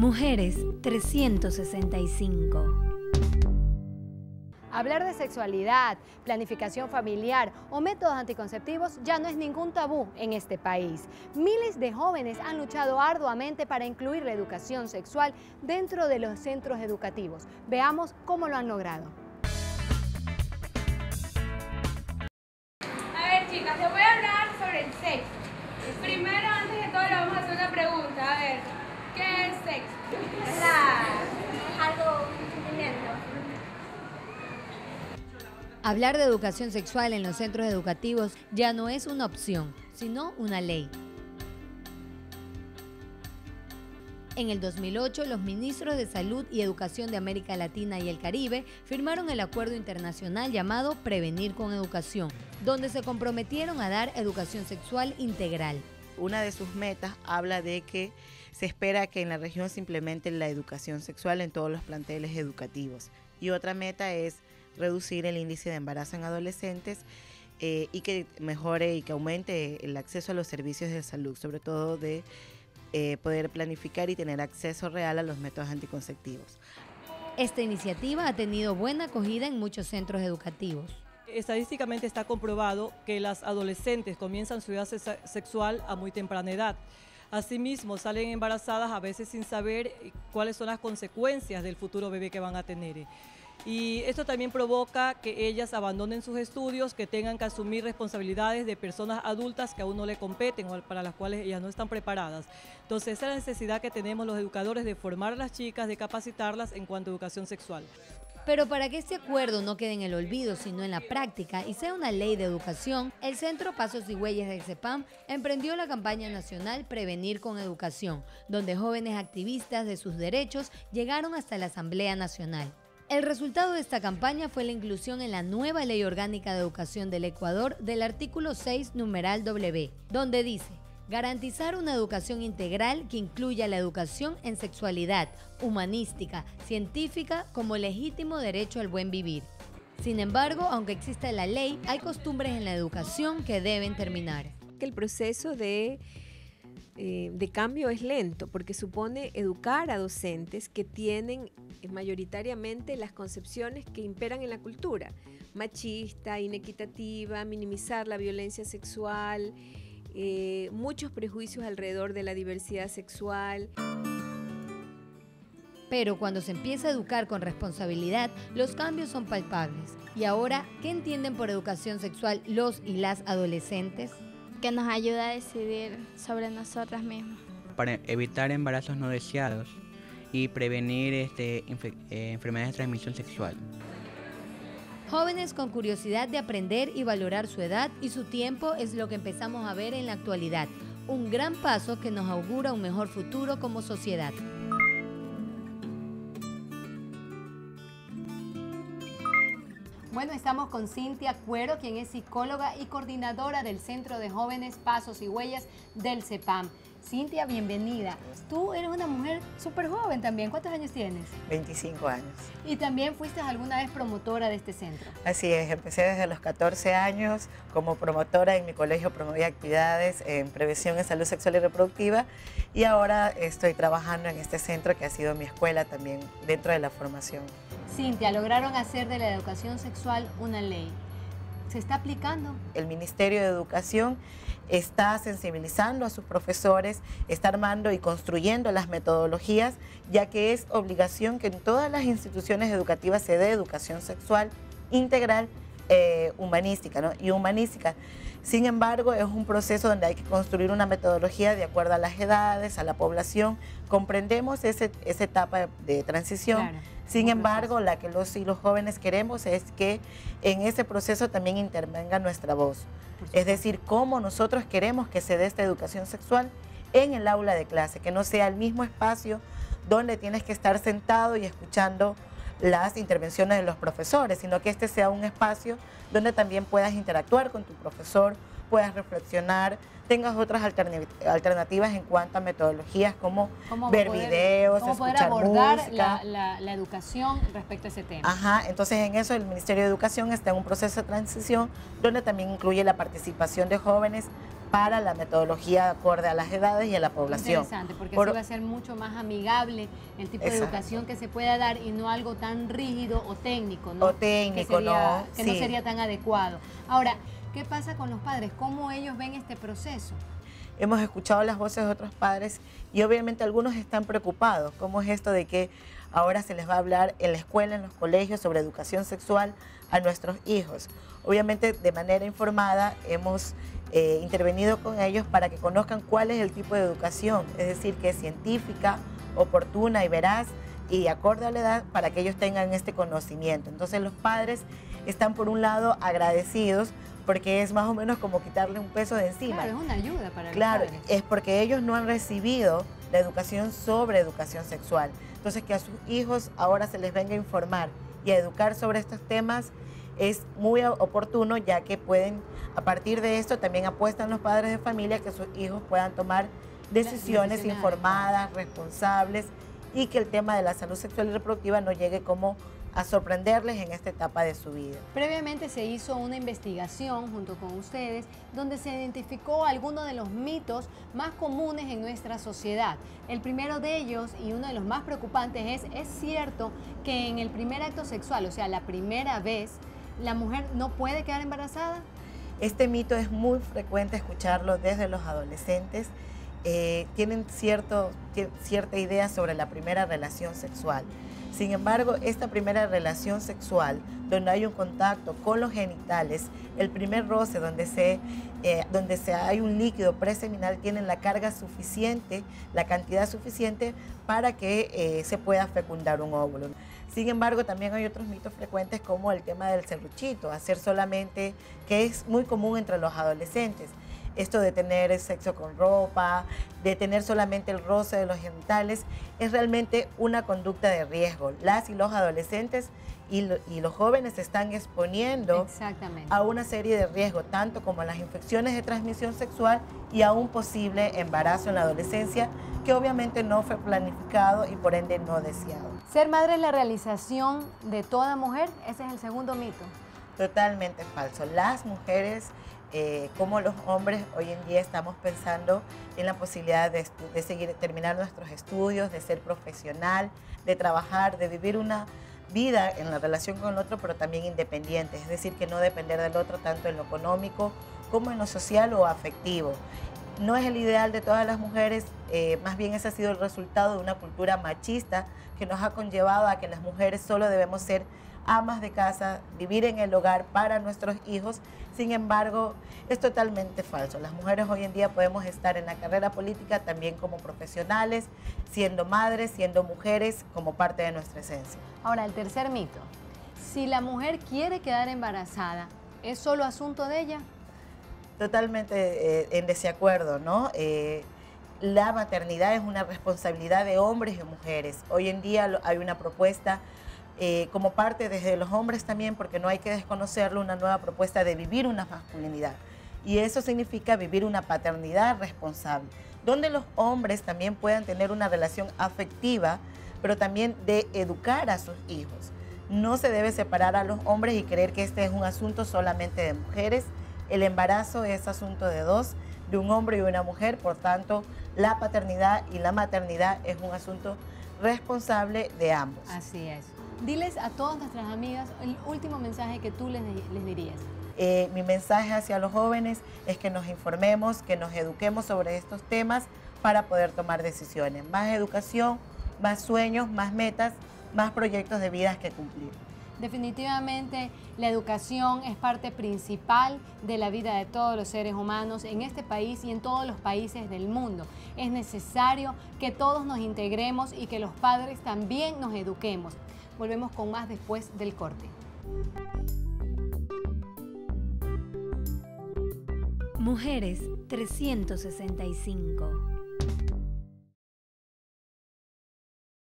Mujeres 365. Hablar de sexualidad, planificación familiar o métodos anticonceptivos ya no es ningún tabú en este país. Miles de jóvenes han luchado arduamente para incluir la educación sexual dentro de los centros educativos. Veamos cómo lo han logrado. A ver, chicas, les voy a hablar sobre el sexo. Primero, antes de todo, le vamos a hacer una pregunta. A ver, ¿qué es sexo? Es algo, un sentimiento. Hablar de educación sexual en los centros educativos ya no es una opción, sino una ley. En el 2008, los ministros de Salud y Educación de América Latina y el Caribe firmaron el acuerdo internacional llamado Prevenir con Educación, donde se comprometieron a dar educación sexual integral. Una de sus metas habla de que se espera que en la región se implemente la educación sexual en todos los planteles educativos. Y otra meta es reducir el índice de embarazo en adolescentes y que mejore y que aumente el acceso a los servicios de salud, sobre todo de poder planificar y tener acceso real a los métodos anticonceptivos. Esta iniciativa ha tenido buena acogida en muchos centros educativos. Estadísticamente está comprobado que las adolescentes comienzan su vida sexual a muy temprana edad. Asimismo, salen embarazadas a veces sin saber cuáles son las consecuencias del futuro bebé que van a tener. Y esto también provoca que ellas abandonen sus estudios, que tengan que asumir responsabilidades de personas adultas que aún no le competen o para las cuales ellas no están preparadas. Entonces, esa es la necesidad que tenemos los educadores de formar a las chicas, de capacitarlas en cuanto a educación sexual. Pero para que este acuerdo no quede en el olvido, sino en la práctica y sea una ley de educación, el Centro Pasos y Huellas del CEPAM emprendió la campaña nacional Prevenir con Educación, donde jóvenes activistas de sus derechos llegaron hasta la Asamblea Nacional. El resultado de esta campaña fue la inclusión en la nueva Ley Orgánica de Educación del Ecuador del artículo 6, numeral W, donde dice: garantizar una educación integral que incluya la educación en sexualidad, humanística, científica como legítimo derecho al buen vivir. Sin embargo, aunque exista la ley, hay costumbres en la educación que deben terminar. El proceso de cambio es lento porque supone educar a docentes que tienen mayoritariamente las concepciones que imperan en la cultura, machista, inequitativa, minimizar la violencia sexual, muchos prejuicios alrededor de la diversidad sexual. Pero cuando se empieza a educar con responsabilidad, los cambios son palpables. Y ahora, ¿qué entienden por educación sexual los y las adolescentes? Que nos ayuda a decidir sobre nosotras mismas. Para evitar embarazos no deseados y prevenir enfermedades de transmisión sexual. Jóvenes con curiosidad de aprender y valorar su edad y su tiempo es lo que empezamos a ver en la actualidad. Un gran paso que nos augura un mejor futuro como sociedad. Bueno, estamos con Cintia Cuero, quien es psicóloga y coordinadora del Centro de Jóvenes Pasos y Huellas del CEPAM. Cintia, bienvenida. Tú eres una mujer súper joven también. ¿Cuántos años tienes? 25 años. Y también fuiste alguna vez promotora de este centro. Así es, empecé desde los 14 años como promotora. En mi colegio promovía actividades en prevención en salud sexual y reproductiva y ahora estoy trabajando en este centro que ha sido mi escuela también dentro de la formación. Cintia, lograron hacer de la educación sexual una ley. ¿Se está aplicando? El Ministerio de Educación está sensibilizando a sus profesores, está armando y construyendo las metodologías, ya que es obligación que en todas las instituciones educativas se dé educación sexual integral, humanística, ¿no? Y humanística. Sin embargo, es un proceso donde hay que construir una metodología de acuerdo a las edades, a la población. Comprendemos esa etapa de transición. Claro. Sin embargo, la que los y los jóvenes queremos es que en ese proceso también intervenga nuestra voz. Es decir, cómo nosotros queremos que se dé esta educación sexual en el aula de clase, que no sea el mismo espacio donde tienes que estar sentado y escuchando las intervenciones de los profesores, sino que este sea un espacio donde también puedas interactuar con tu profesor, puedas reflexionar, tengas otras alternativas en cuanto a metodologías como ver videos, cómo poder escuchar abordar música. la educación respecto a ese tema. Ajá, entonces en eso el Ministerio de Educación está en un proceso de transición donde también incluye la participación de jóvenes para la metodología acorde a las edades y a la población. Interesante, porque así va a ser mucho más amigable el tipo de educación que se pueda dar y no algo tan rígido o técnico, ¿no? O técnico, que no sería tan adecuado. Ahora, ¿qué pasa con los padres? ¿Cómo ellos ven este proceso? Hemos escuchado las voces de otros padres y obviamente algunos están preocupados. ¿Cómo es esto de que ahora se les va a hablar en la escuela, en los colegios, sobre educación sexual a nuestros hijos? Obviamente de manera informada hemos intervenido con ellos para que conozcan cuál es el tipo de educación, es decir, que es científica, oportuna y veraz y acorde a la edad para que ellos tengan este conocimiento. Entonces los padres están por un lado agradecidos porque es más o menos como quitarle un peso de encima. Claro, es una ayuda para Claro, los padres. es porque ellos no han recibido la educación sobre educación sexual. Entonces que a sus hijos ahora se les venga a informar y a educar sobre estos temas es muy oportuno, ya que pueden, a partir de esto también apuestan los padres de familia que sus hijos puedan tomar decisiones informadas, responsables, y que el tema de la salud sexual y reproductiva no llegue como a sorprenderles en esta etapa de su vida. Previamente se hizo una investigación junto con ustedes donde se identificó algunos de los mitos más comunes en nuestra sociedad. El primero de ellos y uno de los más preocupantes es cierto que en el primer acto sexual, o sea, la primera vez, la mujer no puede quedar embarazada. Este mito es muy frecuente escucharlo desde los adolescentes. Tienen cierta idea sobre la primera relación sexual. Sin embargo, esta primera relación sexual, donde hay un contacto con los genitales, el primer roce donde hay un líquido preseminal, tienen la carga suficiente, la cantidad suficiente para que se pueda fecundar un óvulo. Sin embargo, también hay otros mitos frecuentes como el tema del serruchito, hacer solamente, que es muy común entre los adolescentes. Esto de tener sexo con ropa, de tener solamente el roce de los genitales, es realmente una conducta de riesgo. Las y los adolescentes y los jóvenes se están exponiendo a una serie de riesgos, tanto como las infecciones de transmisión sexual y a un posible embarazo en la adolescencia, que obviamente no fue planificado y por ende no deseado. ¿Ser madre es la realización de toda mujer? Ese es el segundo mito. Totalmente falso. Las mujeres, como los hombres, hoy en día estamos pensando en la posibilidad de terminar nuestros estudios, de ser profesional, de trabajar, de vivir una vida en la relación con el otro, pero también independiente, es decir, que no depender del otro tanto en lo económico como en lo social o afectivo. No es el ideal de todas las mujeres, más bien ese ha sido el resultado de una cultura machista que nos ha conllevado a que las mujeres solo debemos ser amas de casa, vivir en el hogar para nuestros hijos. Sin embargo, es totalmente falso. Las mujeres hoy en día podemos estar en la carrera política también como profesionales, siendo madres, siendo mujeres, como parte de nuestra esencia. Ahora, el tercer mito. Si la mujer quiere quedar embarazada, ¿es solo asunto de ella? Totalmente en desacuerdo, ¿no? La maternidad es una responsabilidad de hombres y mujeres. Hoy en día hay una propuesta como parte desde los hombres también, porque no hay que desconocerlo, una nueva propuesta de vivir una masculinidad. Y eso significa vivir una paternidad responsable, donde los hombres también puedan tener una relación afectiva, pero también de educar a sus hijos. No se debe separar a los hombres y creer que este es un asunto solamente de mujeres. El embarazo es asunto de dos, de un hombre y una mujer, por tanto, la paternidad y la maternidad es un asunto responsable de ambos. Así es. Diles a todas nuestras amigas el último mensaje que tú les dirías. Mi mensaje hacia los jóvenes es que nos informemos, que nos eduquemos sobre estos temas para poder tomar decisiones. Más educación, más sueños, más metas, más proyectos de vida que cumplir. Definitivamente la educación es parte principal de la vida de todos los seres humanos en este país y en todos los países del mundo. Es necesario que todos nos integremos y que los padres también nos eduquemos. Volvemos con más después del corte. Mujeres 365.